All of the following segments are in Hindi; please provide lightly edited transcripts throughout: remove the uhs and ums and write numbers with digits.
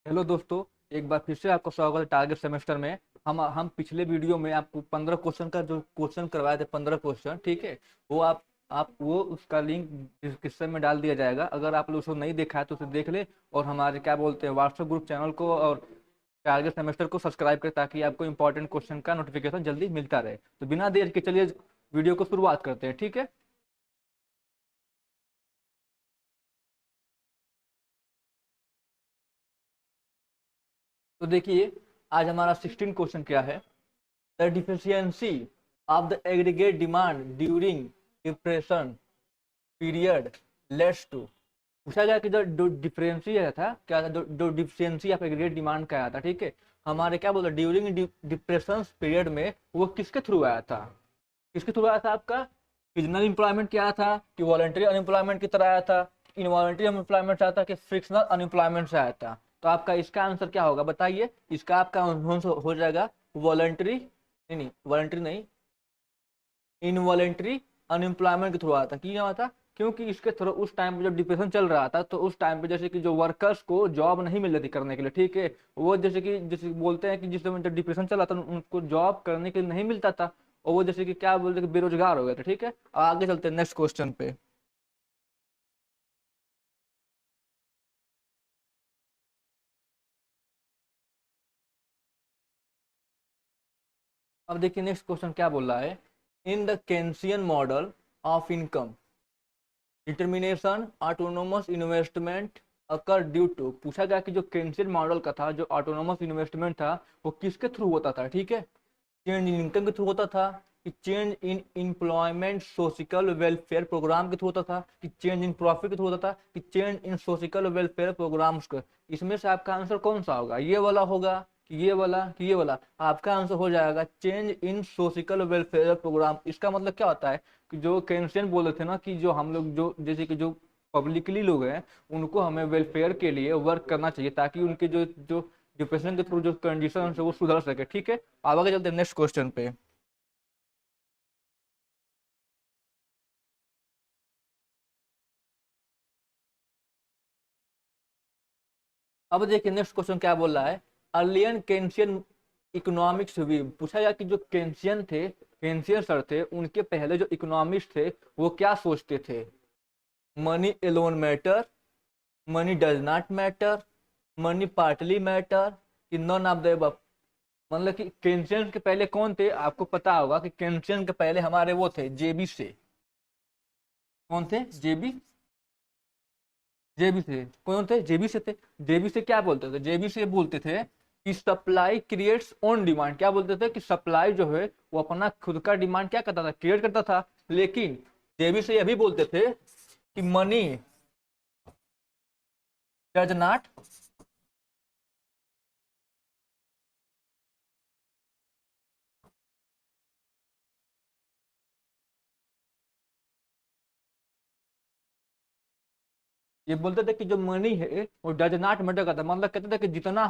हेलो दोस्तों। एक बार फिर से आपका स्वागत है टारगेट सेमेस्टर में। हम पिछले वीडियो में आपको 15 क्वेश्चन का जो क्वेश्चन करवाए थे, 15 क्वेश्चन, ठीक है। वो आप वो उसका लिंक डिस्क्रिप्शन में डाल दिया जाएगा। अगर आप लोग उसको नहीं देखा है तो उसे देख ले, और हमारे क्या बोलते हैं व्हाट्सएप ग्रुप चैनल को और टारगेट सेमेस्टर को सब्सक्राइब करें, ताकि आपको इंपॉर्टेंट क्वेश्चन का नोटिफिकेशन जल्दी मिलता रहे। तो बिना देर के चलिए वीडियो को शुरुआत करते हैं, ठीक है। तो देखिए, आज हमारा 16 क्वेश्चन क्या है। The deficiency of the aggregate demand during depression period leads to. पूछा गया कि जो डिफरेंसी आया था क्या था, जो डिफिशियंसी ऑफ एग्रीगेट डिमांड का आया था, ठीक है। हमारे क्या बोलते ड्यूरिंग डिप्रेशन पीरियड में वो किसके थ्रू आया था? किसके थ्रू आया था आपका? सीजनल एम्प्लॉयमेंट क्या था, कि वॉलंटरी अनएम्प्लॉयमेंट की तरह आया था, इनवॉलंटरी अनएम्प्लॉयमेंट से आया था, कि फ्रिक्शनल अनएम्प्लॉयमेंट से आया था? तो आपका इसका आंसर क्या होगा बताइए। इसका आपका आंसर हो जाएगा वॉलंटरी, नहीं वॉलंटरी नहीं, इनवॉलेंट्री अनएम्प्लॉयमेंट के थ्रू आया था। क्यों आया था? क्योंकि इसके थ्रू उस टाइम पे जब डिप्रेशन चल रहा था, तो उस टाइम पे जैसे कि जो वर्कर्स को जॉब नहीं मिल रही थी करने के लिए, ठीक है। वो जैसे बोलते हैं कि जिस समय जब डिप्रेशन चला था उनको जॉब करने के लिए नहीं मिलता था, और वो जैसे कि क्या बोलते हैं कि बेरोजगार हो गए थे, ठीक है। अब आगे चलते हैं नेक्स्ट क्वेश्चन पे। अब देखिए नेक्स्ट क्वेश्चन क्या बोल रहा है। In the Keynesian model of income determination autonomous investment occur due to. पूछा गया कि जो केंसियन मॉडल का था, जो ऑटोनोमस इन्वेस्टमेंट था, वो किसके थ्रू होता था, ठीक है। चेंज इन इनकम के थ्रू होता था, कि change in employment social welfare programme के थ्रू होता था, कि चेंज इन प्रॉफिट के थ्रू होता था, कि change in social welfare programmes का। इसमें से आपका आंसर कौन सा होगा? ये वाला होगा कि ये वाला, कि ये वाला? आपका आंसर हो जाएगा change in social welfare programme. इसका मतलब क्या होता है कि जो केंसियन बोले थे ना, कि जो हम लोग जो जैसे कि जो पब्लिकली लोग हैं, उनको हमें वेलफेयर के लिए वर्क करना चाहिए, ताकि उनके जो जो डिप्रेशन के थ्रू जो कंडीशन है वो सुधर सके, ठीक है। अब आगे चलते हैं नेक्स्ट क्वेश्चन पे। अब देखिए नेक्स्ट क्वेश्चन क्या बोल रहा है। अर्लियन केंसियन इकोनॉमिक्स भी। पूछा गया कि जो केंसियन थे, केंसियन सर थे, उनके पहले जो इकोनॉमिस्ट थे वो क्या सोचते थे? Money alone matter, money does not matter, money partly matter, कि नॉन ऑफ द अबव। मतलब कि केंसियन के पहले कौन थे? आपको पता होगा कि केंसियन के पहले हमारे वो थे जेबी से। कौन थे? जेबी। जेबी से कौन थे? जेबी से थे। जेबी से क्या बोलते थे? जेबी से बोलते थे कि सप्लाई क्रिएट्स ओन डिमांड। क्या बोलते थे? कि सप्लाई जो है वो अपना खुद का डिमांड क्या करता था? क्रिएट करता था। लेकिन जेबी से यह भी बोलते थे कि मनी डज नॉट। ये बोलते थे कि जो मनी है वो डज नॉट मैटर करता। मतलब कहते थे कि जितना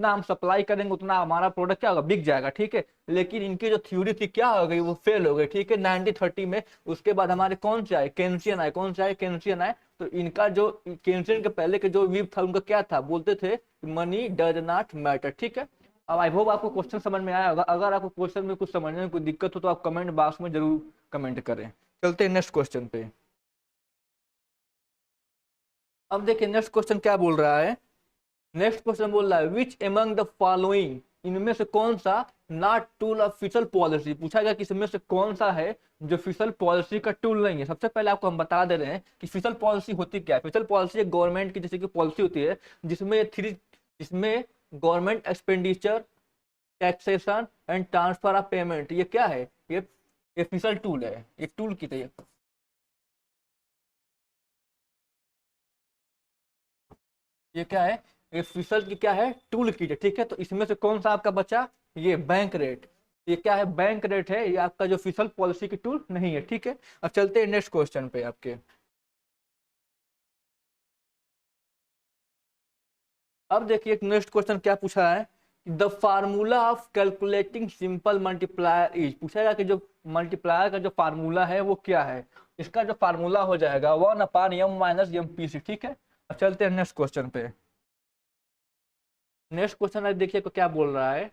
हम सप्लाई करेंगे उतना हमारा प्रोडक्ट क्या होगा? बिक जाएगा, ठीक है। लेकिन इनकी जो थ्योरी थी क्या हो गई? वो फेल हो गई, ठीक है, 1930 में। उसके बाद हमारे कौन से आए? केंसियन आए। कौन से आए? केंसियन आए। तो इनका जो केंसियन के पहले के जो व्यू था उनका क्या था? बोलते थे मनी डज नॉट मैटर, ठीक है। अब आई होप आपको क्वेश्चन समझ में आया होगा। अगर आपको क्वेश्चन में कुछ समझने में कोई दिक्कत हो तो आप कमेंट बॉक्स में जरूर कमेंट करें। चलते हैं नेक्स्ट क्वेश्चन पे। अब देखिए नेक्स्ट क्वेश्चन क्या बोल रहा है। नेक्स्ट क्वेश्चन बोल रहा है विच एमंग द फॉलोइंग, इनमें से कौन सा नॉट टूल ऑफ फिशल पॉलिसी। पूछा गया कि इसमें से कौन सा है जो फिशल पॉलिसी का टूल नहीं है। सबसे पहले आपको हम बता दे रहे हैं कि फिशल पॉलिसी होती क्या है। फिशल पॉलिसी एक गवर्नमेंट की जैसे कि पॉलिसी होती है, जिसमें government expenditure, taxation and transfer of payment, ये क्या है? ये फिशल टूल है। ये टूल की तरह, ये क्या है? ये फिशल की क्या है? टूल किट है, ठीक है। तो इसमें से कौन सा आपका बचा? ये बैंक रेट। ये क्या है? बैंक रेट है। ये आपका जो फिशल पॉलिसी की टूल नहीं है, ठीक है। अब चलते हैं नेक्स्ट क्वेश्चन पे आपके। अब देखिए नेक्स्ट क्वेश्चन क्या पूछा है। The formula of calculating simple multiplier is. पूछेगा कि जो मल्टीप्लायर का जो फार्मूला है वो क्या है। इसका जो फार्मूला हो जाएगा 1/m - m PC, ठीक है। अब चलते हैं नेक्स्ट क्वेश्चन पे। नेक्स्ट क्वेश्चन देखिए को क्या बोल रहा है।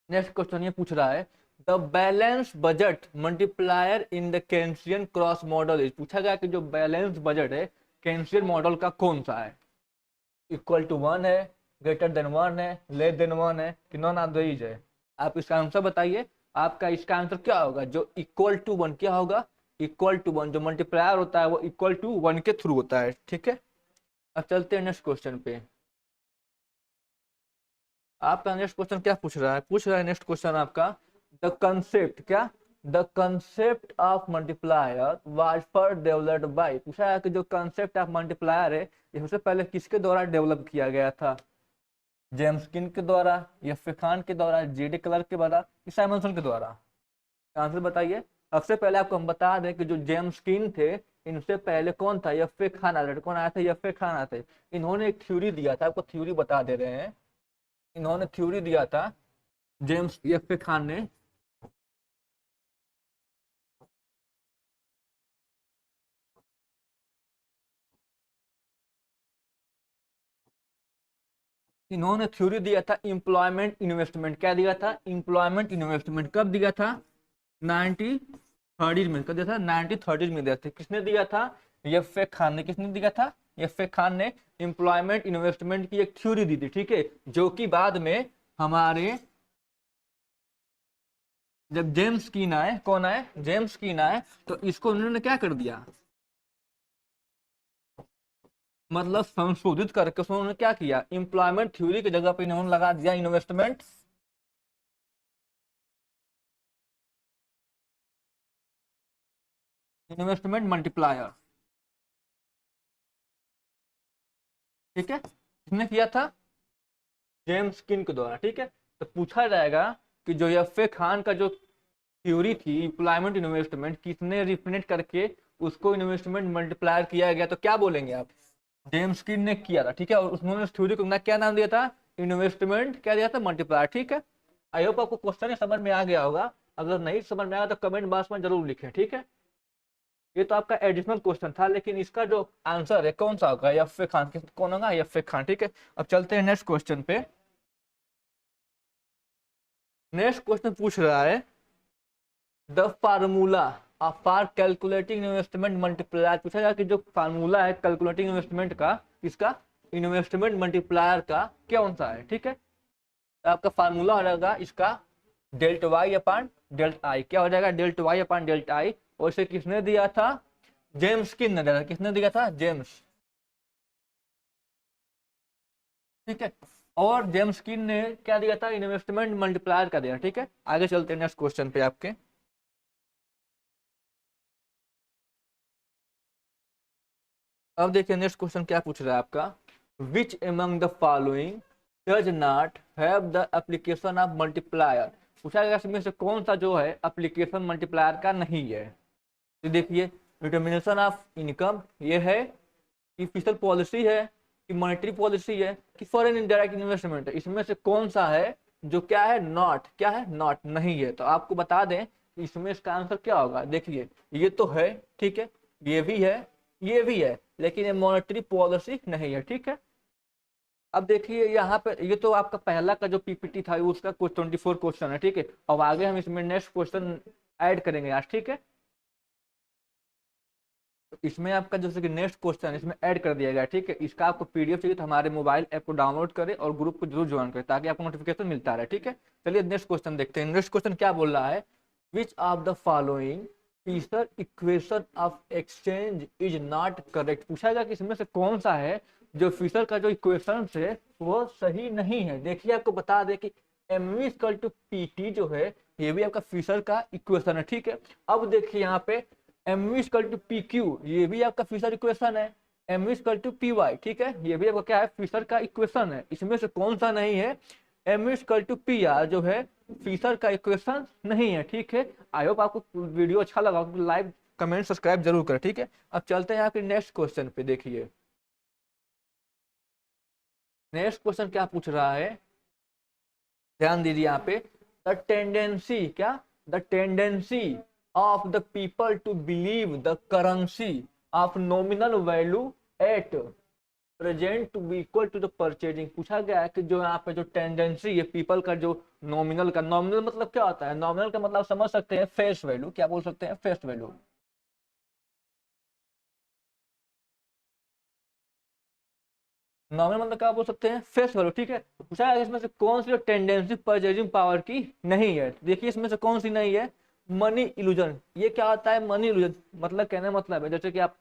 नेक्स्ट क्वेश्चन ये पूछ रहा है the balance budget multiplier in the Keynesian cross model is. पूछा गया कि जो बैलेंस बजट है केंसियन मॉडल का कौन सा है। इक्वल टू 1 है, ग्रेटर देन 1 है, लेस देन 1 है कि नॉन ऑफ दीज है। आप इसका आंसर बताइए। आपका इसका आंसर क्या होगा। जो इक्वल टू 1 क्या होगा, इक्वल टू 1 जो मल्टीप्लायर होता है वो इक्वल टू 1 के थ्रू होता है। ठीक है, अब चलते हैं नेक्स्ट क्वेश्चन पे। आपका नेक्स्ट क्वेश्चन क्या पूछ रहा है। पूछ रहा है नेक्स्ट क्वेश्चन आपका द कंसेप्ट क्या, the concept of multiplier was first developed by. पूछा है कि जो कंसेप्ट ऑफ मल्टीप्लायर है ये सबसे पहले किसके द्वारा डेवलप किया गया था। जेम्स किन के द्वारा, एफ खान के द्वारा, जीडी क्लर्क के द्वारा, साइमनसन के द्वारा। आंसर बताइए। सबसे पहले आपको हम बता दें कि जो जेम्स किन थे इनसे पहले कौन था, एफ खान आया था। कौन आया था, एफ खान आया था। इन्होंने एक थ्योरी दिया था, आपको थ्योरी बता दे रहे हैं। इन्होंने थ्योरी दिया था जेम्स एफ खान ने। इन्होंने थ्योरी दिया था एम्प्लॉयमेंट इन्वेस्टमेंट। क्या दिया था, एम्प्लॉयमेंट इन्वेस्टमेंट। कब दिया था, 1930 में। कब दिया था, 1930 में दिया था। किसने दिया था, एफ खान ने। किसने दिया था, एफ खान ने एम्प्लॉयमेंट इन्वेस्टमेंट की एक थ्योरी दी थी। ठीक है, जो कि बाद में हमारे जब जेम्स कीन आए, कौन आए, जेम्स कीन आए, तो इसको उन्होंने क्या कर दिया, मतलब संशोधित करके उन्होंने क्या किया, एम्प्लॉयमेंट थ्योरी की जगह पे इन्होंने लगा दिया इन्वेस्टमेंट इन्वेस्टमेंट मल्टीप्लायर। ठीक है, किसने किया था, जेम्स किन के द्वारा। ठीक है, तो पूछा जाएगा कि जो एफ खान का जो थ्योरी थी एम्प्लॉयमेंट इन्वेस्टमेंट, किसने रिप्रेजेंट करके उसको इन्वेस्टमेंट मल्टीप्लायर किया गया, तो क्या बोलेंगे आप, जेम्स किन ने किया था। ठीक है, और उन्होंने थ्योरी को क्या नाम दिया था, इन्वेस्टमेंट क्या दिया था, मल्टीप्लायर। ठीक है, आई होप आपको क्वेश्चन समझ में आ गया होगा। अगर नहीं समझ में आया तो कमेंट बॉक्स में जरूर लिखें। ठीक है, ये तो आपका एडिशनल क्वेश्चन था, लेकिन इसका जो आंसर है कौन सा होगा, एफ खान। कौन होगा, एफ खान। ठीक है, अब चलते हैं नेक्स्ट क्वेश्चन पे। नेक्स्ट क्वेश्चन पूछ रहा है the formula for calculating investment multiplier. पूछा गया कि जो फार्मूला है कैलकुलेटिंग इन्वेस्टमेंट का, इसका इन्वेस्टमेंट मल्टीप्लायर का कौन सा है। ठीक है, तो आपका फार्मूला हो जाएगा इसका डेल्ट वाई अपान डेल्ट आई। क्या हो जाएगा, डेल्ट वाई अपान डेल्ट आई। और इसे किसने दिया था, जेम्स किन ने दिया था। किसने दिया था, जेम्स। ठीक है, और जेम्स किन ने क्या दिया था, इन्वेस्टमेंट मल्टीप्लायर का दिया। ठीक है, आगे चलते हैं नेक्स्ट क्वेश्चन पे आपके। अब देखिए नेक्स्ट क्वेश्चन क्या पूछ रहा है आपका, विच among the following does not have the application of multiplier. पूछा गया इसमें से कौन सा जो है एप्लीकेशन मल्टीप्लायर का नहीं है। तो देखिए डिटर्मिनेशन ऑफ इनकम ये है, कि फिजिकल पॉलिसी है, कि मॉनेटरी पॉलिसी है, कि फॉरेन इनडायरेक्ट इन्वेस्टमेंट है। इसमें से कौन सा है जो क्या है, नॉट, क्या है, नॉट, नहीं है। तो आपको बता दें कि इसमें इसका आंसर क्या होगा। देखिए ये तो है, ठीक है, ये भी है, ये भी है, लेकिन ये मॉनेटरी पॉलिसी नहीं है। ठीक है, अब देखिए यहाँ पे ये तो आपका पहला का जो पीपीटी था उसका कुछ 24 क्वेश्चन है। ठीक है, अब आगे हम इसमें नेक्स्ट क्वेश्चन ऐड करेंगे आज। ठीक है, तो इसमें आपका जैसे कि नेक्स्ट क्वेश्चन इसमें ऐड कर दिया गया। ठीक है, इसका आपको पीडीएफ चाहिए तो हमारे मोबाइल ऐप को डाउनलोड करें और ग्रुप को जरूर ज्वाइन करें ताकि आपको नोटिफिकेशन मिलता रहे। ठीक है, चलिए नेक्स्ट क्वेश्चन देखते हैं। नेक्स्ट क्वेश्चन क्या बोल रहा है, which of the following feature equation of exchange is not correct. पूछा गया कि इसमें से कौन सा है जो फीचर का जो इक्वेशन है वो सही नहीं है। देखिए आपको बता दें कि M equal to P T जो है ये भी आपका फीचर का इक्वेशन है। ठीक है, अब देखिए यहाँ पे M equal to P Q ये भी आपका फिशर इक्वेशन है। M equal to P Y, ठीक है, ये भी आपका क्या है, फिशर का इक्वेशन है। इसमें से कौन सा नहीं है, M equal to P R जो है फिशर का इक्वेशन नहीं है। ठीक है, आई होप आपको वीडियो अच्छा लगा, लाइक कमेंट सब्सक्राइब जरूर करें। ठीक है, अब चलते हैं यहाँ के नेक्स्ट क्वेश्चन पे। देखिए नेक्स्ट क्वेश्चन क्या पूछ रहा है, ध्यान दीजिए यहाँ पे, द टेंडेंसी क्या, the tendency of the people to believe the currency of nominal value at present to be equal to the purchasing. पूछा गया है कि जो यहाँ पे जो टेंडेंसी है पीपल का, जो नॉमिनल का, नॉमिनल मतलब क्या होता है, नॉमिनल का मतलब समझ सकते हैं फेस वैल्यू, क्या बोल सकते हैं, फेस वैल्यू। नॉमिनल मतलब क्या बोल सकते हैं, फेस वैल्यू, ठीक है। तो पूछा है इसमें से कौन सी जो टेंडेंसी परचेजिंग पावर की नहीं है, देखिए इसमें से कौन सी नहीं है, मनी इल्यूजन। ये क्या होता है, मनी इल्यूजन, मतलब कहने का मतलब है जैसे कि आप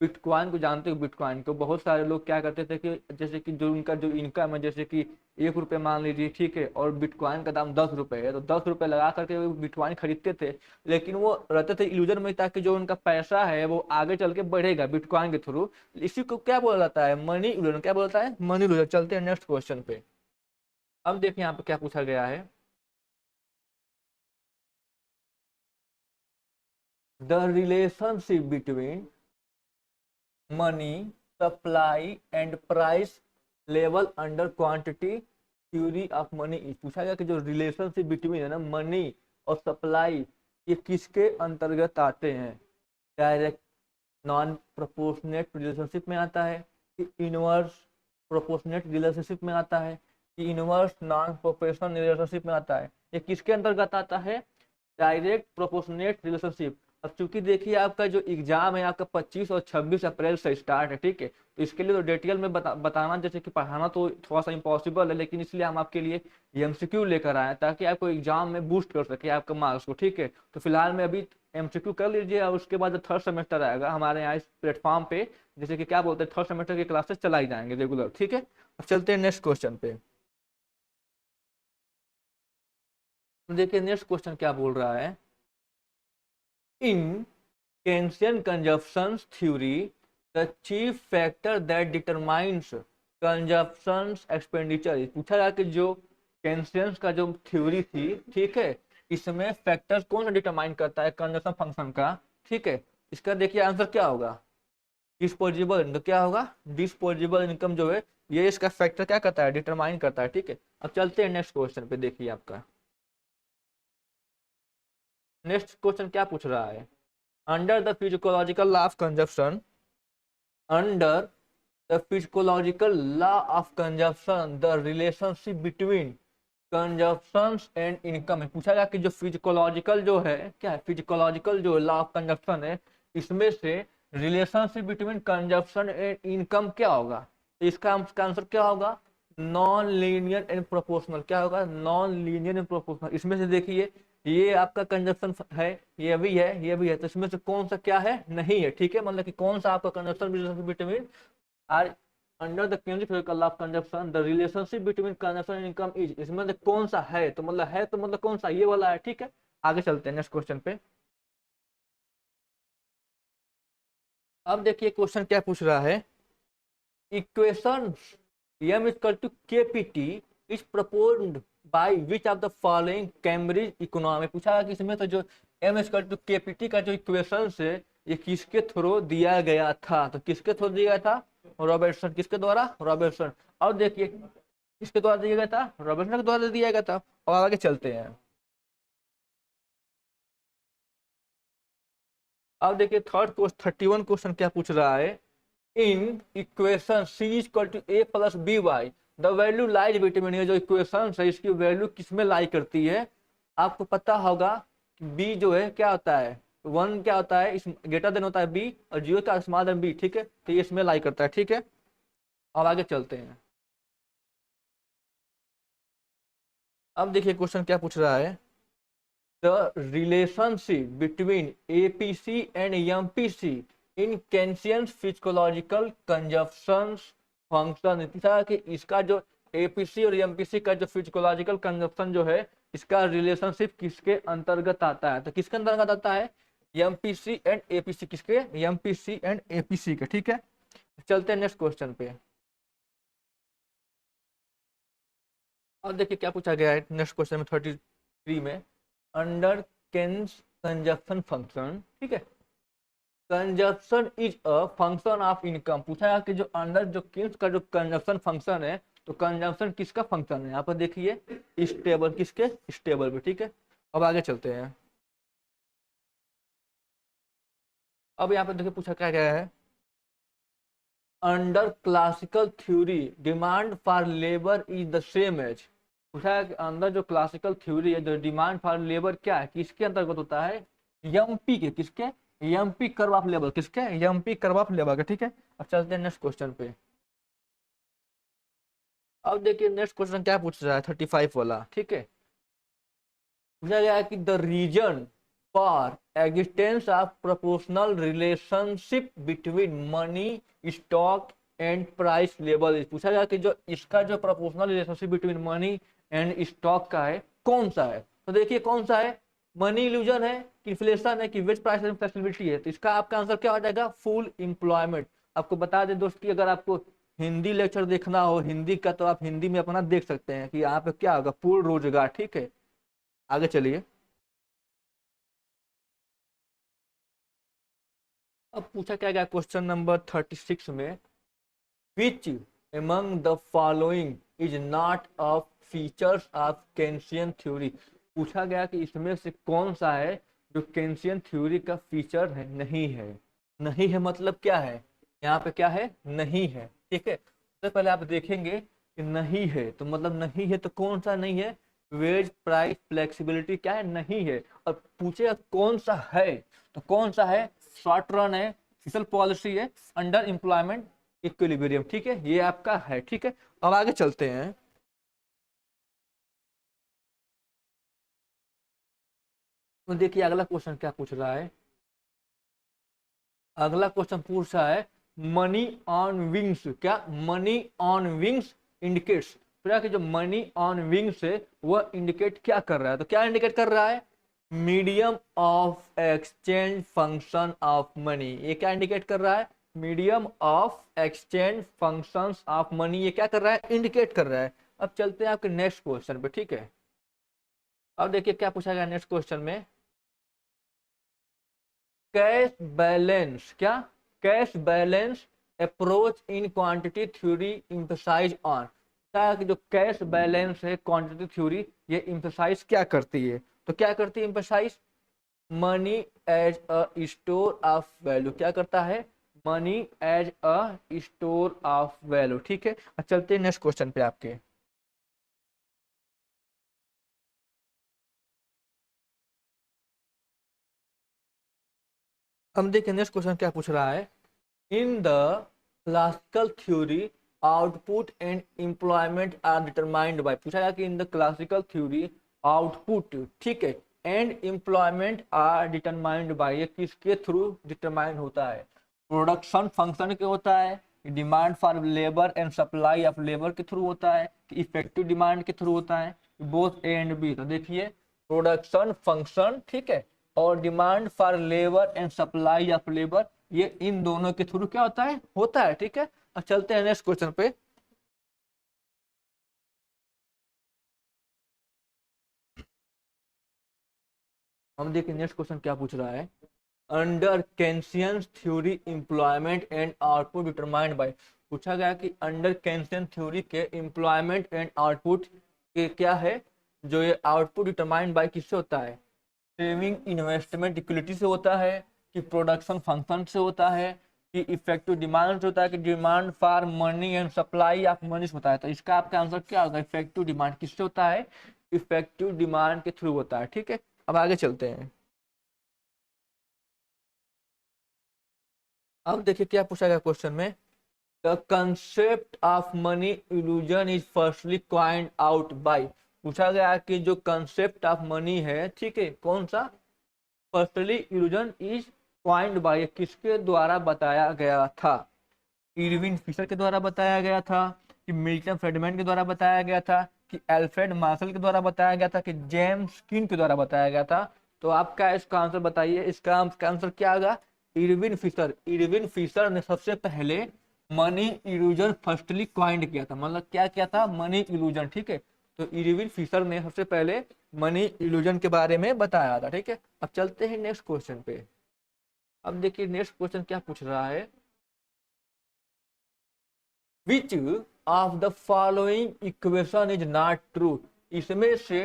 बिटकॉइन को जानते हो, बिटकॉइन को बहुत सारे लोग क्या करते थे कि जैसे कि जो उनका जो इनकम है, जैसे कि 1 रुपये मान लीजिए, ठीक है, और बिटकॉइन का दाम 10 रुपये है, तो 10 रुपये लगा करके वो बिटकॉइन खरीदते थे। लेकिन वो रहते थे इल्यूजन में, ताकि जो उनका पैसा है वो आगे चल के बढ़ेगा बिटकॉइन के थ्रू। इसी को क्या बोला जाता है, मनी इल्यूजन। क्या बोलता है, मनी इल्यूजन। चलते हैं नेक्स्ट क्वेश्चन पे। अब देखिए यहाँ पे क्या पूछा गया है, the relationship between money supply and price level under quantity theory of money is. पूछा गया कि जो रिलेशनशिप बिटवीन है ना मनी और सप्लाई, ये किसके अंतर्गत आते हैं, डायरेक्ट नॉन प्रोपोर्शनेट रिलेशनशिप में आता है, कि इनवर्स प्रोपोर्शनेट रिलेशनशिप में आता है, कि इनवर्स नॉन प्रोपोर्शनल रिलेशनशिप में आता है। ये किसके अंतर्गत आता है, डायरेक्ट प्रोपोर्शनेट रिलेशनशिप। अब चूंकि देखिए आपका जो एग्जाम है आपका 25 और 26 अप्रैल से स्टार्ट है, ठीक है, तो इसके लिए तो डिटेल में बताना जैसे कि पढ़ाना तो थोड़ा सा इम्पॉसिबल है, लेकिन इसलिए हम आपके लिए एमसीक्यू लेकर आए हैं ताकि आपको एग्जाम में बूस्ट कर सके आपका मार्क्स को, ठीक है। तो फिलहाल में अभी एमसीक्यू कर लीजिए, और उसके बाद जब थर्ड सेमेस्टर आएगा हमारे यहाँ इस प्लेटफॉर्म पे, जैसे कि क्या बोलते हैं, थर्ड सेमेस्टर की क्लासेस चलाई जाएंगे रेगुलर, ठीक है। अब चलते हैं नेक्स्ट क्वेश्चन पे। तो देखिए नेक्स्ट क्वेश्चन क्या बोल रहा है, in Keynesian consumption theory, the chief factor that determines consumption expenditure। पूछा गया कि जो केन्सियंस का जो थ्योरी थी, ठीक है, इसमें फैक्टर्स कौन सा डिटरमाइन करता है कंजम्पशन फंक्शन का, ठीक है। इसका देखिए आंसर क्या होगा, डिस्पोजेबल इनकम। क्या होगा, डिस्पोजेबल इनकम जो है ये इसका फैक्टर क्या करता है, डिटरमाइन करता है, ठीक है। अब चलते हैं नेक्स्ट क्वेश्चन पे। देखिए आपका नेक्स्ट क्वेश्चन क्या पूछ रहा है, under the physiological law of consumption, under the physiological law of consumption, the relationship between consumption and income है। पूछा गया कि जो फिजिकोलॉजिकल जो है, क्या है, फिजिकोलॉजिकल जो लॉ ऑफ कंजप्शन है, इसमें से relationship between consumption and income क्या होगा, तो इसका आंसर क्या होगा, नॉन लीनियर एंड प्रोपोर्शनल। क्या होगा, नॉन लीनियर एंड प्रोपोर्शनल। इसमें से देखिए ये आपका कंजप्शन है, ये भी है, ये भी है, तो इसमें से कौन सा क्या है, नहीं है, ठीक है। मतलब कि कौन सा आपका consumption between are under the principle of consumption the relationship between consumption and income is, इसमें से कौन सा है, तो मतलब है, तो मतलब कौन सा, ये वाला है, ठीक है। आगे चलते हैं नेक्स्ट क्वेश्चन पे। अब देखिए क्वेश्चन क्या पूछ रहा है, equation m equal to kpt is proposed by which of the following Cambridge economy. पूछा है कि इसमें तो जो m इक्वल टू kpt का जो इक्वेशन है ये किसके थ्रू दिया गया था, तो किसके थ्रू दिया गया था, रॉबर्टसन। किसके द्वारा, रॉबर्टसन। और देखिए किसके द्वारा दिया गया था, रॉबर्टसन के द्वारा दिया गया था। और आगे चलते हैं। अब देखिए थर्ड क्वेश्चन 31 क्वेश्चन क्या पूछ रहा है, in equation c equal to a plus B Y the value lies between. ये जो इक्वेशन है इसकी वैल्यू किसमें लाई करती है, आपको पता होगा b जो है क्या होता है, 1 क्या होता है, इस ग्रेटर देन होता है b, और 0 का स्मॉलर देन b, ठीक है, तो ये इसमें लाई करता है, ठीक है। अब आगे चलते हैं। अब देखिए क्वेश्चन क्या पूछ रहा है, the relationship between APC and MPC in Keynesian physiological consumption function। पूछा कि इसका जो APC और MPC का जो फिजिकोलॉजिकल कंजप्शन जो है इसका रिलेशनशिप किसके अंतर्गत आता है, तो किसके अंतर्गत आता है, MPC एंड APC। किसके, MPC एंड APC के, ठीक है। चलते हैं नेक्स्ट क्वेश्चन पे। अब देखिए क्या पूछा गया है नेक्स्ट क्वेश्चन में 33 में, अंडर केन्स कंजप्शन फंक्शन, ठीक है, consumption is a function of income. पूछा है कि जो अंडर जो केन्स का जो कंजप्शन फंक्शन है, तो कंजप्शन किसका फंक्शन है, यहाँ पर देखिए स्टेबल, किसके, स्टेबल पे, ठीक है। अब आगे चलते हैं। अब यहाँ पे देखिए पूछा क्या गया है, under classical theory demand for labour is the same as. पूछा है कि अंदर जो क्लासिकल थ्योरी है, जो डिमांड फॉर लेबर क्या है, किसके अंतर्गत होता है, एमपी के, किसके, एमपी कर्व ऑफ लेबर, किसके, एमपी कर्व ऑफ लेबर के। ठीक है, अब चलते हैं नेक्स्ट क्वेश्चन पे। अब देखिए नेक्स्ट क्वेश्चन क्या पूछ रहा है, 35 वाला। ठीक है, पूछा गया है कि the reason for existence of proportional relationship between money stock and price level. पूछा गया कि जो इसका जो proportional relationship between money and stock का है, कौन सा है। तो देखिए कौन सा है, मनी इल्यूजन है, इन्फ्लेशन है, कि वेज प्राइस एंड फ्लेक्सिबिलिटी है। तो इसका आपका आंसर क्या हो जाएगा, फुल एम्प्लॉयमेंट। आपको बता दें दोस्त कि अगर आपको हिंदी लेक्चर देखना हो हिंदी का, तो आप हिंदी में अपना देख सकते हैं कि यहाँ पे क्या होगा, पूर्ण रोजगार। ठीक है, आगे चलिए। अब पूछा क्या गया क्वेश्चन नंबर 36 में, which among the following is not a features of Keynesian theory. पूछा गया कि इसमें से कौन सा है जो केंसियन थ्योरी का फीचर है, नहीं है। नहीं है मतलब क्या है, यहाँ पे क्या है, नहीं है। ठीक है, सबसे पहले आप देखेंगे कि नहीं है तो मतलब नहीं है, तो कौन सा नहीं है, वेज प्राइस फ्लेक्सिबिलिटी क्या है, नहीं है। और पूछेगा कौन सा है, तो कौन सा है, शॉर्ट रन है, फिशल पॉलिसी है, अंडर एम्प्लॉयमेंट इक्विलिब्रियम। ठीक है, ये आपका है। ठीक है, अब आगे चलते हैं। तो देखिए अगला क्वेश्चन क्या पूछ रहा है, अगला क्वेश्चन पूछ रहा है मनी ऑन विंग्स। क्या, मनी ऑन विंग्स इंडिकेट्स। पूरा कि जो मनी ऑन विंग्स है वह इंडिकेट क्या कर रहा है, तो क्या इंडिकेट कर रहा है, medium of exchange function of money. ये क्या इंडिकेट कर रहा है, medium of exchange functions of money, ये क्या कर रहा है, इंडिकेट कर रहा है। अब चलते हैं आपके नेक्स्ट क्वेश्चन पे। ठीक है, अब देखिए क्या पूछा गया नेक्स्ट क्वेश्चन में, कैश बैलेंस। क्या, cash balance approach in quantity theory emphasise on. कि जो कैश बैलेंस है क्वांटिटी थ्योरी, ये एम्फसाइज क्या करती है, तो क्या करती है emphasise, money as a store of value. क्या करता है, money as a store of value. ठीक है, अब चलते हैं नेक्स्ट क्वेश्चन पे आपके। हम देखिए नेक्स्ट क्वेश्चन क्या पूछ रहा है, in the classical theory output and employment are determined by. पूछा गया कि in the classical theory output, ठीक है, and employment are determined by, ये किसके थ्रू डिटरमाइन होता है, प्रोडक्शन फंक्शन के होता है, demand for labour and supply of labour के थ्रू होता है, कि इफेक्टिव डिमांड के थ्रू होता है, बोथ ए एंड बी। तो देखिए प्रोडक्शन फंक्शन, ठीक है, और demand for labour and supply of labour, ये इन दोनों के थ्रू क्या होता है, होता है। ठीक है, अब चलते हैं नेक्स्ट क्वेश्चन पे। हम देखिए नेक्स्ट क्वेश्चन क्या पूछ रहा है, under Keynesian theory employment and output determined by. पूछा गया कि अंडर केंसियन थ्योरी के एम्प्लॉयमेंट एंड आउटपुट के क्या है, जो ये आउटपुट डिटरमाइंड बाय किससे होता है, सेविंग इन्वेस्टमेंट इक्विलिटी से होता है, कि प्रोडक्शन फंक्शन से होता है, कि इफेक्टिव डिमांड से होता है, कि demand for money and supply of money से होता है। तो इसका आपका आंसर क्या होगा, इफेक्टिव डिमांड किससे होता है, इफेक्टिव डिमांड के थ्रू होता है। ठीक है, अब आगे चलते हैं। अब देखिए क्या पूछा गया क्वेश्चन में, the concept of money illusion is firstly coined out by. पूछा गया कि जो कंसेप्ट ऑफ मनी है, ठीक है, कौन सा, firstly illusion is coined by, किसके द्वारा बताया गया था, इरविन फिशर के द्वारा बताया गया था, कि मिल्टन फ्रेडमैन के द्वारा बताया गया था, कि एल्फ्रेड मार्शल के द्वारा बताया गया था, कि जेम्स किन के द्वारा बताया गया था। तो आप क्या इसका आंसर बताइए, इसका आंसर क्या होगा, इरविन फिशर। इरविन फिशर ने सबसे पहले मनी इल्यूजन फर्स्टली क्वाइंड किया था, मतलब क्या किया था, मनी इल्यूजन। ठीक है, तो इरविन फिशर ने सबसे पहले मनी इल्यूजन के बारे में बताया था। ठीक है, अब चलते हैं नेक्स्ट क्वेश्चन पे। अब देखिए नेक्स्ट क्वेश्चन क्या पूछ रहा है, which of the following equation is not true. इसमें से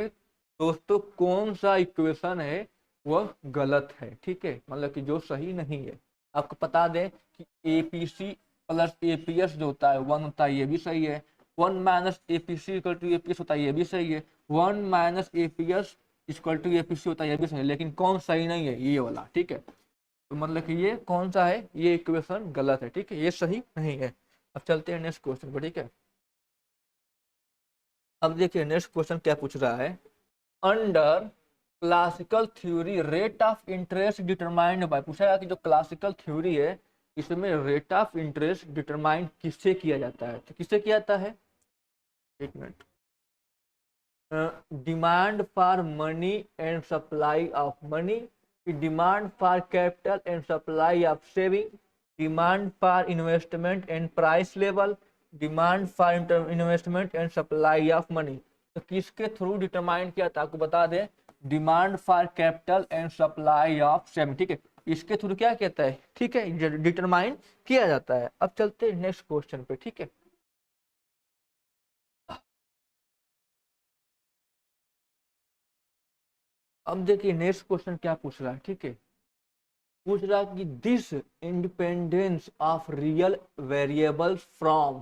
दोस्तों कौन सा इक्वेशन है वह गलत है। ठीक है, मतलब कि जो सही नहीं है। आपको बता दें कि एपीसी प्लस एपीएस जो होता है 1 होता है, ये भी सही है। 1 minus APC equal to APS होता है, ये भी सही है। 1 minus APS equal to APC होता है, ये भी सही है। लेकिन कौन सही नहीं है, ये वाला, ठीक है। तो मतलब कि ये कौन सा है, ये इक्वेशन गलत है, ठीक है, ये सही नहीं है। अब चलते हैं नेक्स्ट क्वेश्चन पर, ठीक है। अब देखिए नेक्स्ट क्वेश्चन क्या पूछ रहा है। Under classical theory rate of interest determined by, पूछा गया कि जो क्लासिकल थ्योरी है इसमें रेट ऑफ इंटरेस्ट डिटरमाइन किससे किया जाता है, तो किससे किया जाता है, एक minute. Demand for money and supply of money, demand for capital and supply of saving, demand for investment and price level, demand for investment and supply of money. तो किसके थ्रू डिटरमाइन किया था, आपको बता दें, demand for capital and supply of saving, ठीक है, इसके थ्रू क्या कहता है, ठीक है, डिटरमाइन किया जाता है। अब चलते हैं नेक्स्ट क्वेश्चन पे, ठीक है। अब देखिए नेक्स्ट क्वेश्चन क्या पूछ रहा है, ठीक है। पूछ रहा है कि this independence of real variable from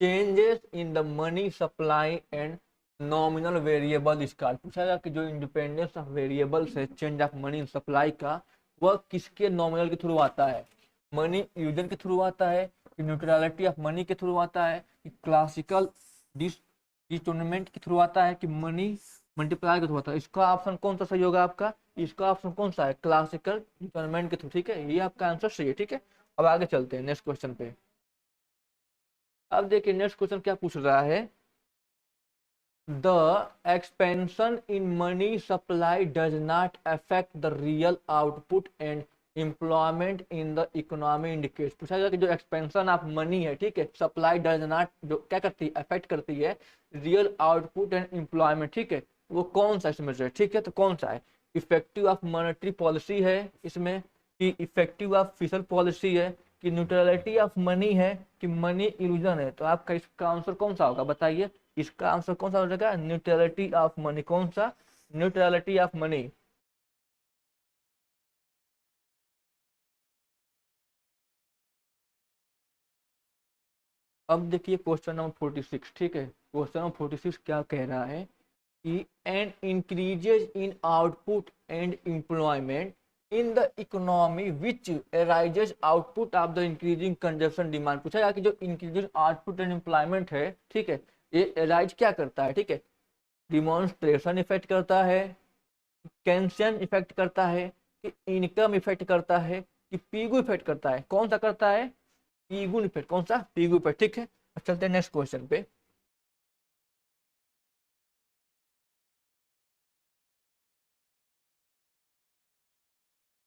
changes in the money supply and nominal variable इसका, पूछा गया कि जो इंडिपेंडेंस ऑफ वेरिएबल्स है चेंज ऑफ मनी सप्लाई का, वह किसके नॉमिनल के थ्रू आता है, मनी यूजर के थ्रू आता है, कि न्यूट्रलिटी ऑफ मनी के थ्रू आता है, कि क्लासिकल डिटर्मिनेंट के थ्रू आता है, कि मनी मल्टीप्लाई के थ्रू आता है। इसका ऑप्शन कौन सा सही होगा आपका, इसका ऑप्शन कौन सा है, क्लासिकल डिटर्मिनेंट के थ्रू, ठीक है, ये आपका आंसर सही है, ठीक है। अब आगे चलते हैं नेक्स्ट क्वेश्चन पे। अब देखिए नेक्स्ट क्वेश्चन क्या पूछ रहा है। The expansion in money supply does not affect the real output and employment in the economy indicate, पूछा गया कि जो एक्सपेंशन ऑफ मनी है, ठीक है, सप्लाई डज नॉट, जो क्या करती है, अफेक्ट करती है रियल आउटपुट एंड एम्प्लॉयमेंट, ठीक है, वो कौन सा इसमें से, ठीक है, तो कौन सा है, इफेक्टिव ऑफ मॉनेटरी पॉलिसी है इसमें, कि इफेक्टिव ऑफ फिशल पॉलिसी है, कि न्यूट्रलिटी ऑफ मनी है, कि मनी इल्यूजन है। तो आपका इसका आंसर कौन सा होगा, बताइए, इसका आंसर कौन सा हो जाएगा, न्यूट्रलिटी ऑफ मनी, कौन सा, न्यूट्रलिटी ऑफ मनी। अब देखिए क्वेश्चन नंबर 46, ठीक है, क्वेश्चन नंबर 46 क्या कह रहा है कि an increases in output and employment in the economy which arises output of the increasing consumption demand, पूछा गया कि जो इंक्रीजिंग आउटपुट एंड एम्प्लॉयमेंट है, ठीक है, ये अराइज क्या करता है, ठीक है, डिमॉन्स्ट्रेशन इफेक्ट करता है, कैंशन इफेक्ट करता है, कि इनकम इफेक्ट करता है, कि पीगू इफेक्ट करता है, कौन सा करता है, पीगू इफेक्ट, कौन सा, पीगू इफेक्ट, ठीक है। अब चलते हैं नेक्स्ट क्वेश्चन पे।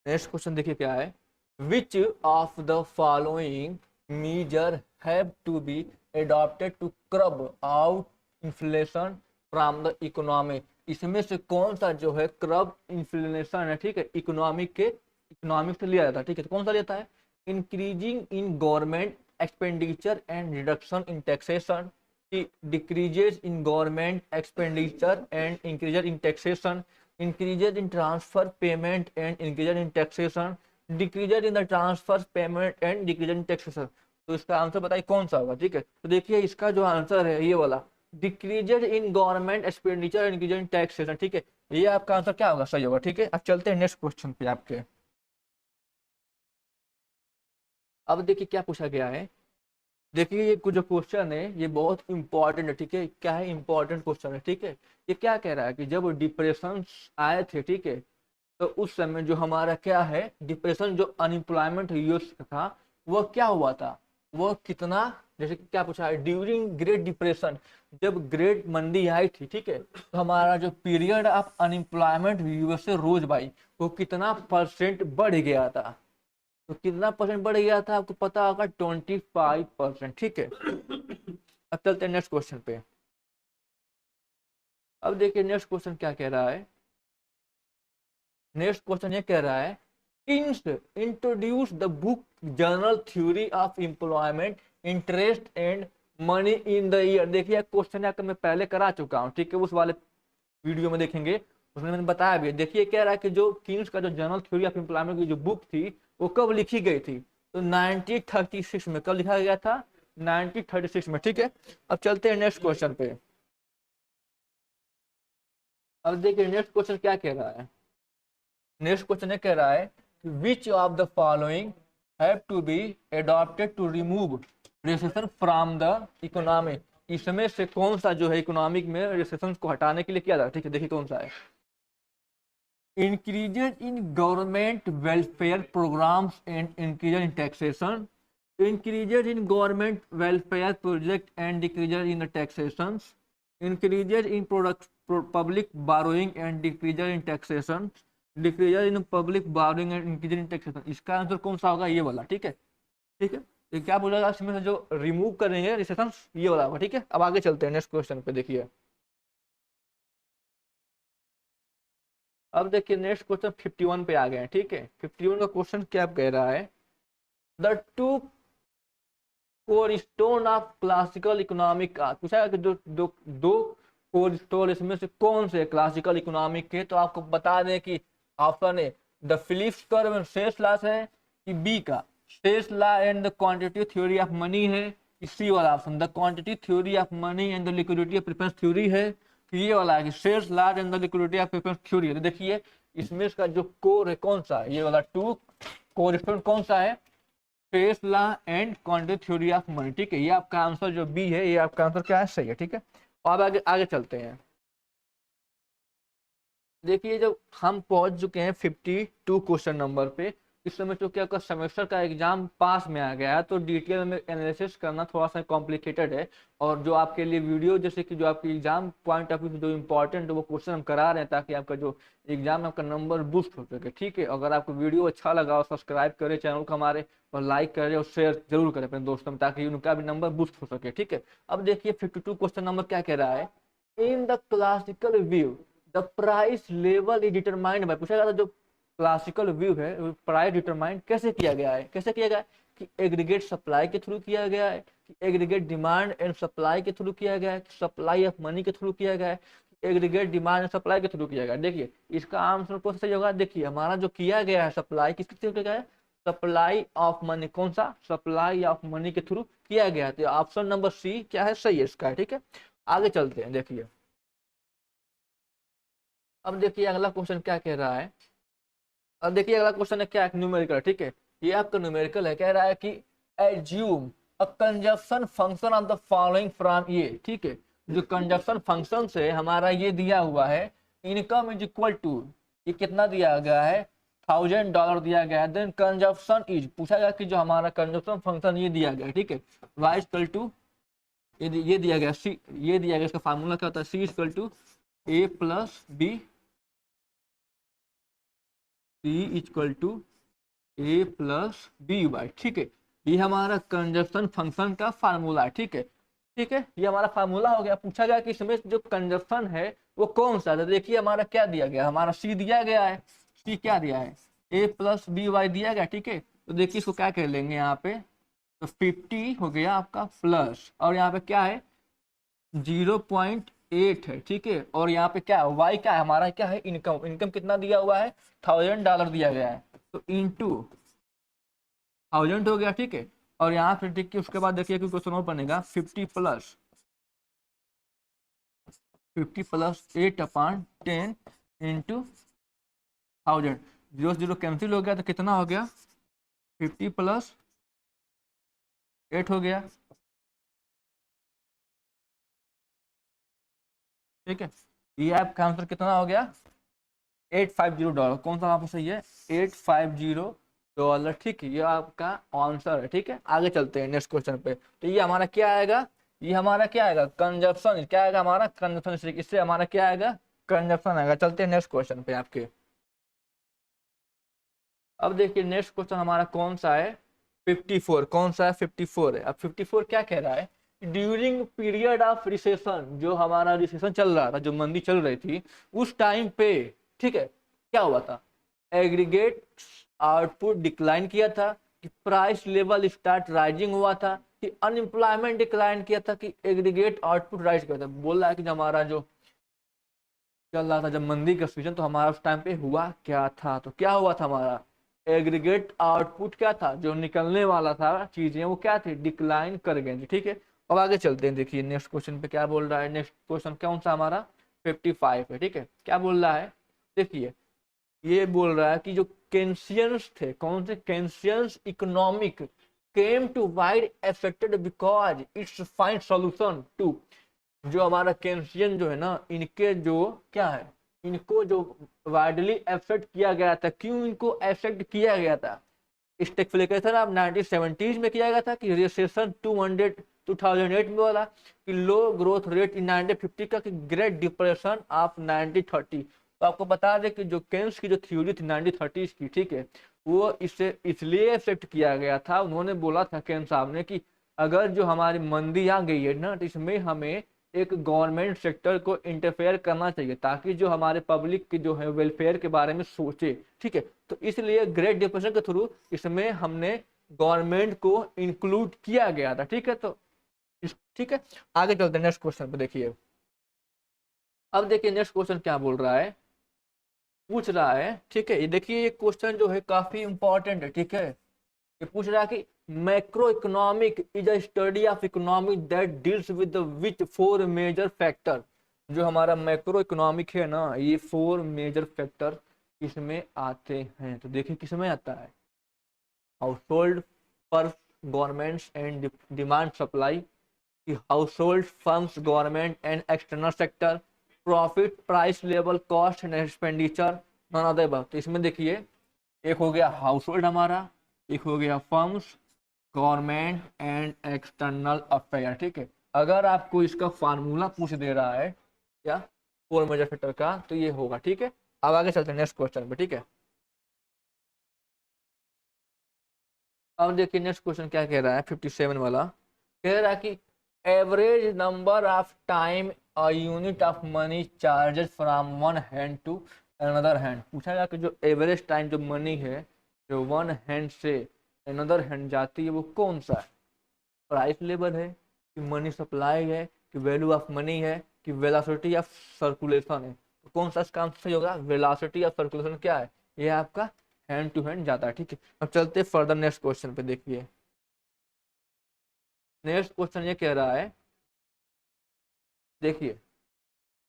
नेक्स्ट क्वेश्चन देखिए क्या है। Which of the following measure have to be adopted to curb out inflation from the economy, इसमें से कौन सा जो है कर्ब इन्फ्लेशन है, ठीक है, इकोनॉमिक से लिया जाता है, ठीक है, तो कौन सा लेता है, increasing in government expenditure and reduction in taxation, decreases in government expenditure and increase in taxation, increases in transfer payment and increases in taxation, decreases in the transfer payment and decreases in taxation। तो इसका आंसर बताइए कौन सा होगा, ठीक है। तो देखिए इसका जो आंसर है ये वाला, decreases in government expenditure and increases in taxation, ठीक है, ये आपका आंसर क्या होगा, सही होगा, ठीक है। अब चलते हैं नेक्स्ट क्वेश्चन पे आपके। अब देखिए क्या पूछा गया है। देखिए ये जो क्वेश्चन है ये बहुत इंपॉर्टेंट है, ठीक है, क्या है, इंपॉर्टेंट क्वेश्चन है, ठीक है। ये क्या कह रहा है कि जब डिप्रेशन आए थे, ठीक है, तो उस समय जो हमारा क्या है, डिप्रेशन जो अनएम्प्लॉयमेंट यूथ था वह क्या हुआ था, वह कितना, जैसे कि क्या पूछा है, ड्यूरिंग ग्रेट डिप्रेशन, जब ग्रेट मंदी आई थी, ठीक है, तो हमारा जो पीरियड ऑफ अनएम्प्लॉयमेंट यूएस से रोज भाई वो कितना परसेंट बढ़ गया था, तो कितना परसेंट बढ़ गया था आपको पता होगा, 25%, ठीक है। अब चलते हैं नेक्स्ट क्वेश्चन पे। अब देखिए नेक्स्ट क्वेश्चन क्या कह रहा है। नेक्स्ट क्वेश्चन ये कह रहा है, Keynes introduce the book general theory of employment interest and money in the year. देखिए क्वेश्चन है मैं पहले करा चुका हूँ, ठीक है, उस वाले वीडियो में देखेंगे, उसमें मैंने बताया भी। देखिए कह रहा है कि जो किन्स का जो जनरल थ्योरी ऑफ एम्प्लॉयमेंट की जो बुक थी वो कब लिखी गई थी, तो 1936 में, कब लिखा गया था? 1936 में, ठीक है। अब चलते हैं नेक्स्ट क्वेश्चन पे। अब देखिए नेक्स्ट क्वेश्चन क्या कह रहा है। नेक्स्ट क्वेश्चन ये कह रहा है कि which of the following have to be adopted to remove recession from the economy. इसमें से कौन सा जो है इकोनॉमिक में रिसेशन को हटाने के लिए किया जाता है, ठीक है। देखिए कौन सा है। increases in government welfare programs and increases in taxation, increases in government welfare project and decreases in the taxations, increases in public borrowing and decreases in taxation, decreases in public borrowing and increases in taxation। इसका आंसर कौन सा होगा? ये वाला, ठीक है। ठीक है, ये क्या बोलेगा इसमें से जो रिमूव करेंगे रिसेशन, ये वाला होगा, ठीक है। अब आगे चलते हैं नेक्स्ट क्वेश्चन पे। देखिए अब देखिए नेक्स्ट क्वेश्चन 51 पे आ गए हैं, ठीक है। 51 का क्वेश्चन क्या कह रहा है, the two cornerstone of classical economic पूछा है कि जो दो दो कोरस्टोन इसमें से कौन से क्लासिकल इकोनॉमिक के। तो आपको बता दें कि option A the Phillips curve and शेष लॉ है, कि बी का शेष law and the quantity theory of money है, कि सी वाला option the quantity theory of money and the liquidity of preference theory है, कि ये वाला है कि शेष law and the liquidity of preference theory है। तो देखिए इसमें इसका जो कोर है कौन सा है, ये वाला टू कोरस्टोन कौन सा है, शेष law and quantity theory of money, ठीक है। ये आपका आंसर जो बी है, ये आपका आंसर क्या है, सही है, ठीक है। अब आगे आगे चलते हैं। देखिए जब हम पहुंच चुके हैं 52 क्वेश्चन नंबर पे, इस समय चूंकि आपका सेमेस्टर का एग्जाम पास में आ गया है तो डिटेल में एनालिसिस करना थोड़ा सा कॉम्प्लिकेटेड है। और जो आपके लिए वीडियो जैसे कि जो आपके एग्जाम पॉइंट ऑफ व्यू से जो इम्पोर्टेंट है वो क्वेश्चन हम करा रहे हैं, ताकि आपका जो एग्जाम में आपका नंबर बूस्ट हो सके, ठीक है। अगर आपको वीडियो अच्छा लगा और सब्सक्राइब करें चैनल को हमारे, और लाइक करें और शेयर जरूर करें अपने दोस्तों में, ताकि उनका भी नंबर बूस्ट हो सके, ठीक है। अब देखिए 52 क्वेश्चन नंबर क्या कह रहा है, in the classical view the price level is determined by. पूछा गया था जो क्लासिकल व्यू है प्राइस डिटरमाइन कैसे किया गया है, कैसे किया गया है, कि एग्रीगेट सप्लाई के थ्रू किया गया है, कि एग्रीगेट डिमांड एंड सप्लाई के थ्रू किया गया है, कि सप्लाई ऑफ मनी के थ्रू किया गया है, कि एग्रीगेट डिमांड एंड सप्लाई के थ्रू किया गया है। देखिए इसका आंसर कौन सा सही होगा, देखिए हमारा जो किया गया है सप्लाई किसके थ्रू किया गया है, सप्लाई ऑफ मनी, कौन सा, सप्लाई ऑफ मनी के थ्रू किया गया है। तो ऑप्शन नंबर सी क्या है, सही है इसका, ठीक है। आगे चलते हैं। देखिए अब देखिए अगला क्वेश्चन क्या कह रहा है। अब देखिए अगला क्वेश्चन है क्या, न्यूमेरिकल, ठीक है। ये आपका न्यूमेरिकल है, कह रहा है कि assume a consumption function of the following from ये, ठीक है। जो कंजप्शन फंक्शन से हमारा ये दिया हुआ है, इनकम इज इक्वल टू, ये कितना दिया गया है, $1000 दिया गया है। देन कंजप्शन इज, पूछा गया कि जो हमारा कंजप्शन फंक्शन ये दिया गया है, ठीक है, y इक्वल टू ये दिया गया, सी ये दिया गया, इसका फार्मूला क्या होता है, C equal to a plus B, C equal to A plus B Y, ठीक है। ये हमारा कंजप्शन फंक्शन का फार्मूला है, ठीक है, ठीक है। ये हमारा फार्मूला हो गया। पूछा गया कि इसमें जो कंजप्शन है वो कौन सा है। देखिए हमारा क्या दिया गया, हमारा सी दिया गया है, सी क्या दिया है, ए प्लस बी वाई दिया गया, ठीक है। तो देखिए इसको क्या कर लेंगे यहाँ पे, तो 50 हो गया आपका प्लस, और यहाँ पे क्या है 0.8 है, ठीक है। और यहाँ पे क्या है, वाई क्या है, हमारा क्या है, इनकम, इनकम कितना दिया हुआ है, $1000 दिया गया है, तो इंटू 1000 हो गया, ठीक है। और यहाँ फिर ठीक है उसके बाद देखिए कि क्वेश्चन और बनेगा 50 प्लस 8/10 इंटू 1000, 0 0 कैंसिल हो गया तो कितना हो गया, 50 प्लस 8 हो गया, ठीक है। ये आपका आंसर कितना हो गया, $850। कौन सा आपको सही है, $850, ठीक है। ये आपका आंसर है, ठीक है। आगे चलते हैं नेक्स्ट क्वेश्चन पे। तो ये हमारा क्या आएगा, ये हमारा क्या आएगा, कंजप्शन, क्या आएगा हमारा कंजप्शन, इससे हमारा क्या आएगा, कंजप्शन आएगा। चलते हैं नेक्स्ट क्वेश्चन पे आपके। अब देखिए नेक्स्ट क्वेश्चन हमारा कौन सा है, 54, कौन सा है, 54 है। अब 54 क्या कह रहा है, ड्यूरिंग पीरियड ऑफ रिसेशन, जो हमारा रिसेशन चल रहा था, जो मंदी चल रही थी उस टाइम पे, ठीक है, क्या हुआ था, एग्रीगेट आउटपुट डिक्लाइन किया था, कि प्राइस लेवल स्टार्ट राइजिंग हुआ था, कि अनएम्प्लॉयमेंट डिक्लाइन किया था, कि एग्रीगेट आउटपुट राइज किया था। बोल रहा है कि हमारा जो चल रहा था जब मंदी का सीजन, तो हमारा उस टाइम पे हुआ क्या था, तो क्या हुआ था हमारा, एग्रीगेट आउटपुट क्या था, जो निकलने वाला था चीजें वो क्या थी, डिक्लाइन कर गई थी। ठीक है, अब आगे चलते हैं। देखिए नेक्स्ट क्वेश्चन पे क्या बोल रहा है। नेक्स्ट क्वेश्चन कौन सा हमारा 55 है। ठीक है, क्या बोल रहा है, देखिए ये बोल रहा है कि जो केंसियंस थे, कौन से Keynesians economic came to wide affected because it's find solution to, जो हमारा केंसियन जो है ना, इनके जो क्या है, इनको जो वाइडली एफेक्ट किया गया था, क्यों इनको एफेक्ट किया गया था, स्टैग्फ्लेशन अब 1970s में किया गया था, कि रिसेशन 2008 में वाला, कि लो ग्रोथ रेट इन 1950 का, कि ग्रेट डिप्रेशन ऑफ 1930। तो आपको बता दें कि जो केन्स की जो थ्योरी थी 1930s की, ठीक है, वो इससे इसलिए इफेक्ट किया गया था। उन्होंने बोला था केन साहब ने कि अगर जो हमारी मंदी आ गई है ना, तो इसमें हमें एक गवर्नमेंट सेक्टर को इंटरफेयर करना चाहिए, ताकि जो हमारे पब्लिक की जो है वेलफेयर के बारे में सोचे। ठीक है, तो इसलिए ग्रेट डिप्रेशन के थ्रू इसमें हमने गवर्नमेंट को इंक्लूड किया गया था। ठीक है, तो ठीक है, आगे चलते हैं नेक्स्ट क्वेश्चन पे। देखिए अब देखिए नेक्स्ट क्वेश्चन क्या बोल रहा है, पूछ रहा है, ठीक है, ये देखिए ये क्वेश्चन जो है काफी इंपॉर्टेंट है। ठीक है, ये पूछ रहा है कि macro economic is a study of economic that deals with which 4 major factor. जो हमारा मैक्रो इकोनॉमिक है ना, ये 4 मेजर फैक्टर इसमें आते हैं। तो देखिए किसमें आता है, हाउसहोल्ड पर गवर्नमेंट्स एंड डिमांड सप्लाई, की household firms government and external sector, profit price level cost and expenditure, none of the above. तो इसमें देखिए एक हो गया हाउसहोल्ड हमारा, एक हो गया firms government and external affair. ठीक है, अगर आपको इसका फार्मूला पूछ दे रहा है क्या 4 मेजर फैक्टर का, तो ये होगा। ठीक है, अब आगे चलते हैं नेक्स्ट क्वेश्चन पे। ठीक है, अब देखिए नेक्स्ट क्वेश्चन क्या कह रहा है 57 वाला, कह रहा है कि average number of time a unit of money charges from one hand to another hand. पूछा गया कि जो एवरेज टाइम जो मनी है जो वन हैंड से अनदर हैंड जाती है वो कौन सा है, प्राइस लेवल है, कि मनी सप्लाई है, कि वैल्यू ऑफ मनी है, कि वेलोसिटी ऑफ सर्कुलेशन है। तो कौन सा इसका आंसर सही होगा, वेलोसिटी ऑफ सर्कुलेशन क्या है, ये आपका हैंड टू हैंड जाता है। ठीक है, अब चलते फर्दर नेक्स्ट क्वेश्चन पे। देखिए नेक्स्ट क्वेश्चन ये कह रहा है, देखिए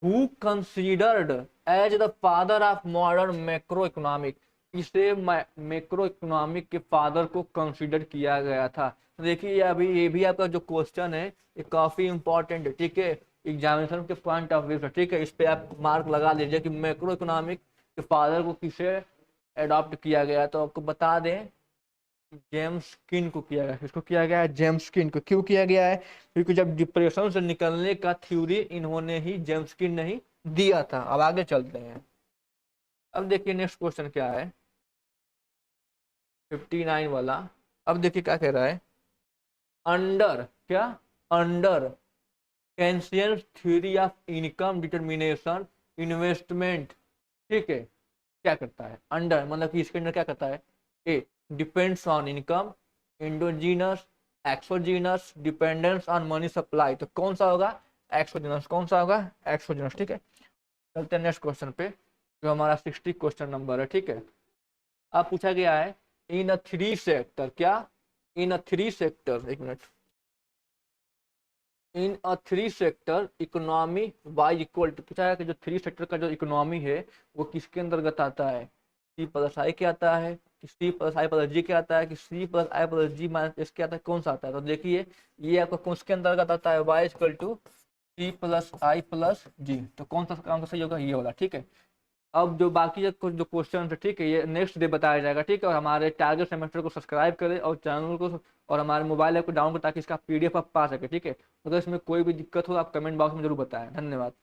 who considered as the father of modern macro economic, इसे मैक्रो इकोनॉमिक के फादर को कंसीडर किया गया था। तो देखिए अभी ये भी आपका जो क्वेश्चन है ये काफी इंपॉर्टेंट है। ठीक है, एग्जामिनेशन के पॉइंट ऑफ व्यू से। ठीक है, इस पे आप मार्क लगा लीजिए कि मैक्रो इकोनॉमिक के फादर को किसे अडॉप्ट किया गया। तो आपको बता दें जेम्स किन को किया गया, किसको किया गया है, जेम्स किन को। क्यों किया गया है, क्योंकि जब डिप्रेशन से निकलने का थ्योरी इन्होंने ही, जेम्स किन ने ही दिया था। अब आगे चलते हैं। अब देखिए नेक्स्ट क्वेश्चन क्या है 59 वाला। अब देखिए क्या कह रहा है, अंडर क्या, under Keynesian theory of income determination investment. ठीक है, क्या करता है, अंडर मतलब कि इसके अंदर क्या करता है, A depends on income, endogenous, exogenous, dependence on money supply. तो कौन सा होगा, एक्सोजीनस। कौन सा होगा, एक्सोजीनस। ठीक है, चलते हैं नेक्स्ट क्वेश्चन पे जो हमारा 60 क्वेश्चन नंबर है। ठीक है, अब पूछा गया है इन अ थ्री सेक्टर, क्या, इन अ थ्री सेक्टर, एक minute, in a three sector economy Y equal to. पूछा है कि जो थ्री सेक्टर का जो इकोनॉमी है वो किसके अंतर्गत आता है, सी प्लस आई के आता है, कि सी प्लस आई प्लस जी के आता है, कि सी plus I plus ji minus S के आता है, कौन सा आता है। तो देखिए ये आपका कौन के अंतर्गत आता है, Y equal to C plus I plus G. तो कौन सा काम सही होगा, ये वाला। ठीक है, अब जो बाकी जो क्वेश्चन है, ठीक है, ये नेक्स्ट डे बताया जाएगा। ठीक है, और हमारे टारगेट सेमेस्टर को सब्सक्राइब करें और चैनल को और हमारे मोबाइल ऐप को डाउनलोड करें, ताकि इसका पीडीएफ आप पा सके। ठीक है, अगर इसमें कोई भी दिक्कत हो आप कमेंट बॉक्स में जरूर बताएं। धन्यवाद।